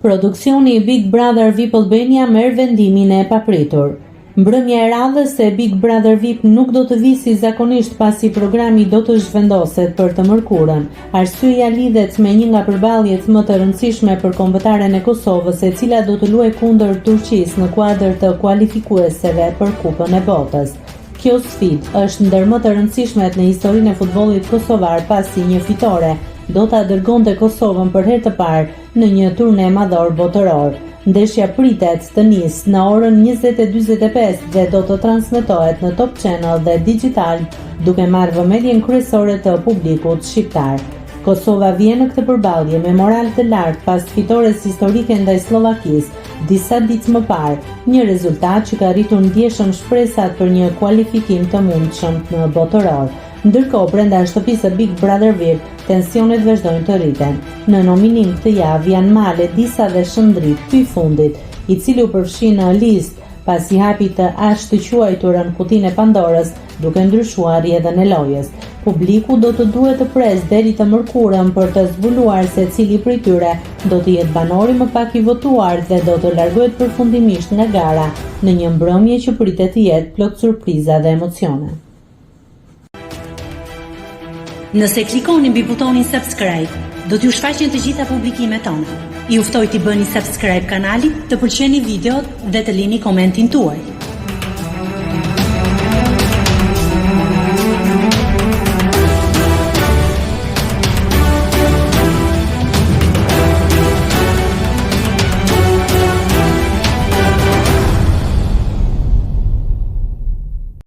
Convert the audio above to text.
Produksioni i Big Brother VIP Albania merr vendimin e papritur. Mbrëmja e radhës se Big Brother VIP nuk do të vijë si zakonisht pasi programi do të zhvendoset për të mërkurën. Arsyeja lidhet me një nga përballjet më të rëndësishme për kombëtaren e Kosovës, e cila do të luajë kundër Turqisë në kuadër të kualifikueseve për Kupën e Botës. Kjo sfidë është ndër më të rëndësishmet në historinë e futbollit kosovar, pasi një fitore do ta dërgonte Kosovën për herë të parë në një turne madhor botëror. Ndeshja pritet të nisë në orën 20:45 dhe do të transmetohet në Top Channel dhe digital, duke marrë vëmendjen kryesore të publikut shqiptar. Kosova vjen në këtë përballje me moral të lartë pas fitores historike ndaj Slovakisë disa ditë më parë, një rezultat që ka rritur ndjeshëm shpresat për një kualifikim të mundshëm në botëror. Ndërkohë, brenda shtëpisë së Big Brother VIP, tensionet vazhdojnë të rriten. Në nominim këtë javë janë Male, Disa dhe Shëndrit, ky i fundit, i cili u përfshi në listë pasi hapi të ashtë të quajturën kutinë e Pandorës, duke ndryshuar rrjedhën e lojës. Publiku do të duhet të presë deri të mërkurën për të zbuluar se cili prej tyre do të jetë banori më pak i votuar dhe do të largohet përfundimisht nga gara në një mbrëmje që pritet të jetë plot surpriza dhe emocione. Nëse klikoni mbi butonin subscribe, do t'ju shfaqen të gjitha publikimet tona. Ju ftoj t'i bëni subscribe kanalit, të pëlqeni videot dhe të lini komentin tuaj.